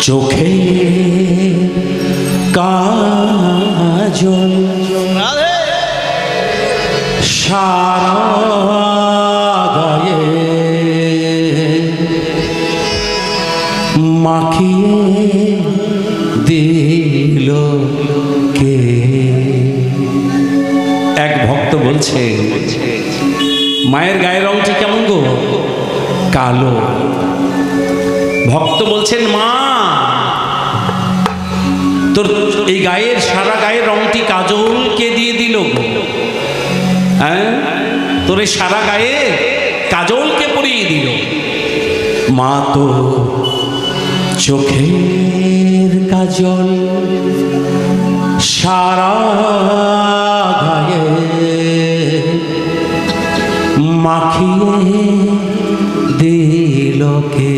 চোখে কাজল সারা গায়ে মাখিয়ে দিল কে। এক ভক্ত বলছে, মায়ের গায়ের রংটি কেমন গো? কালো। ভক্ত বলছেন, মা তোর এই গায়ের সারা গায়ের রংটি কাজল কে দিয়ে দিল গো? হ্যাঁ, তোর এই সারা গায়ে কাজল কে পরিয়ে দিল? মা তো চোখের কাজল সারা গায়ে মাখিয়ে দিল কে।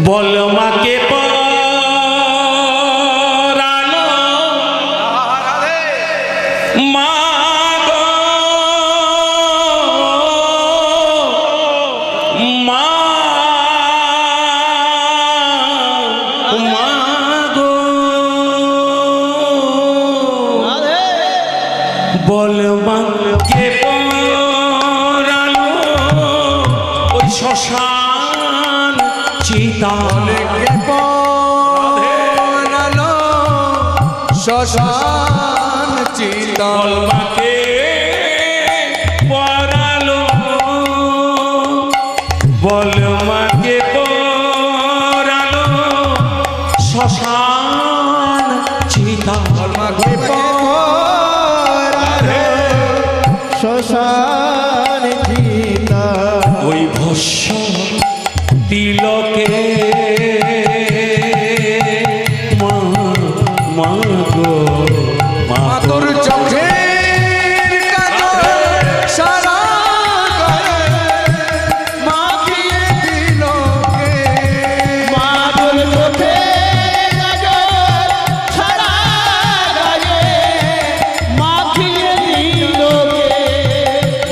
বল মাকে পরানো মা গো, মা গো, বল মাকে পরানো ওই শ্মশান চিতাকে পরানো শ্মশান চিতা। মাকে পরালো, বল মাকে পরালো শ্মশান চিতা। মাকে পরানো শ্মশান চিতা। ওই ভস্য তিলকে মা মা গো, মা তোর চোখের কাজল সারা গায়ে মাখিয়ে দিল কে। মা তোর চোখের কাজল সারা গায়ে মাখিয়ে দিল কে।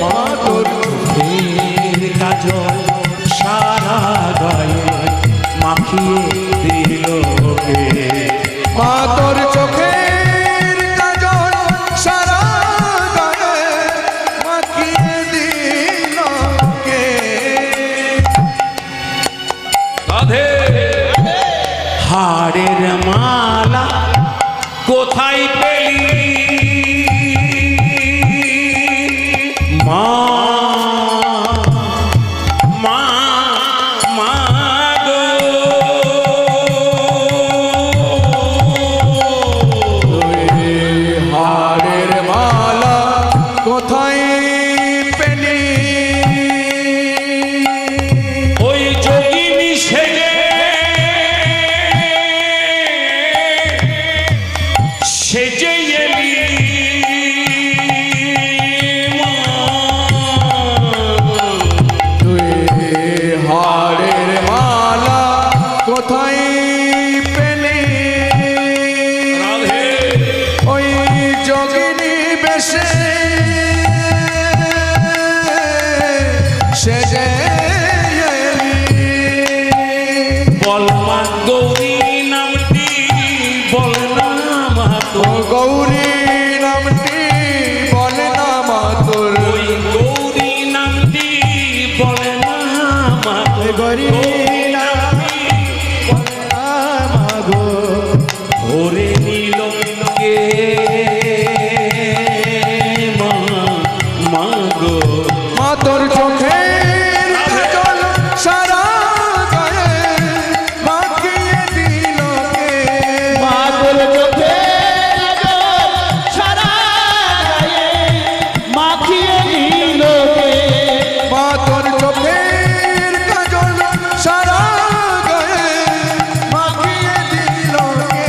মা তোর চোখের কাজল সারা গায়ে মাখিয়ে দিল কে। মা তোর চোখের কাজল সারা গায়ে মাখিয়ে দিল কে। রাধে হাড়ের মালা কোথায় পেলি মা? মা মা গো, হাড়ের মালা কোথায় পেলি? ওই যোগিনী সেজে সেজে এলি মা। তুই হাড়ের মালা কোথায় পেলি? রাধে ওই যোগিনী বেশে সেজে এলি। বল মা গৌরী নামটি বল না মা ও তোর। গৌরী নামটি বলে না মা তোর। ওই গৌরী নামটি বল না মা তোর। গৌরী নামটি বলে না মা গো। ধরে নিল কে মা মা গো। মা তোর চোখের কাজল সারা গায়ে মাখিয়ে দিল কে। মা তোর চোখের কাজল সারা গায়ে মাখিয়ে দিল কে। মা তোর চোখের কাজল সারা গায়ে মাখিয়ে দিল কে।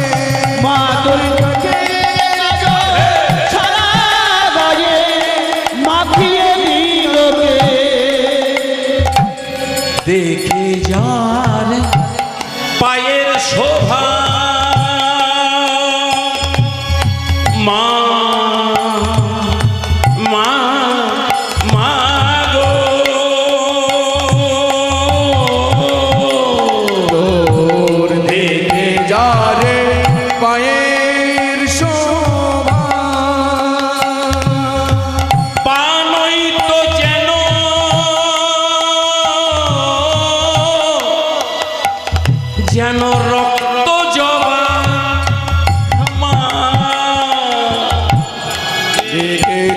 মা তোর চোখের কাজল সারা গায়ে মাখিয়ে দিল কে। দেখে যার পায়ের শোভা মা মা মা গো।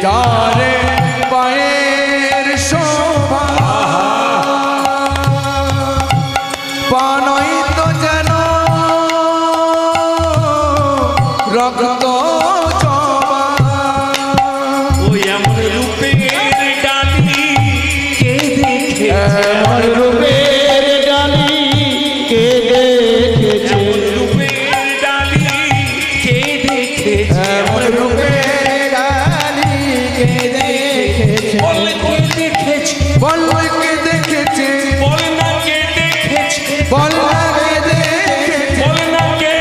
যারে পায়ের শোভা পানই তো যেন রক্ত জবা ওই এমন রূপের ডালি কে দেখেছে এমন রূপের ডালি কে দেখেছে এমন রূপের ডালি কে দেখেছে এমন রূপের ডালি কে দেখেছে বল কে দেখেছে বল কে দেখেছে বল না কে দেখেছে বল কে দেখেছে বল না কে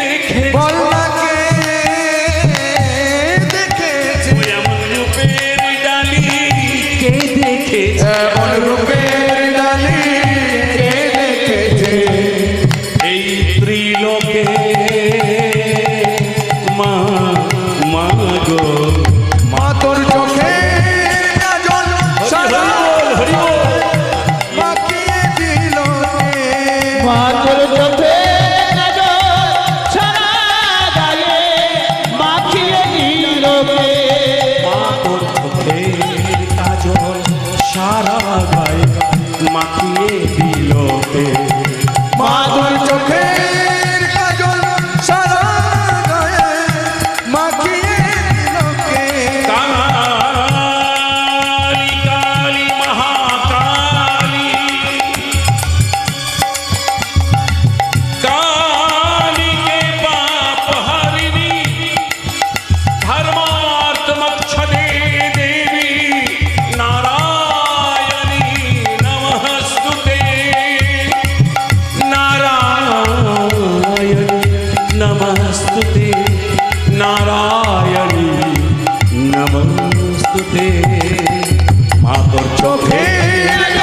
দেখেছে বল কে দেখেছে ওই এমন রূপের ডালি কে দেখেছে এমন রূপের ডালি কে দেখেছে এই ত্রিলোকে মা মা গো মা তোর চোখে কাজল সারা হরি বল মাখিয়ে দিল মা তোর চোখে কাজল সারা গায়ে মাখিয়ে দিল কে মা তোর চোখের কাজল সারা গায়ে মাখিয়ে দিল কে মা তোর চোখের কাজল সারা গায়ে মাখিয়ে দিল কে কালী কালী মহাকালী काली के पाप हरिणी धर्मार्थ मोक्षदे देवी नारायणी नमस्तुते नारायणी नमस्तुते नारायणी नमस्तुते मातोर चोखे চোখের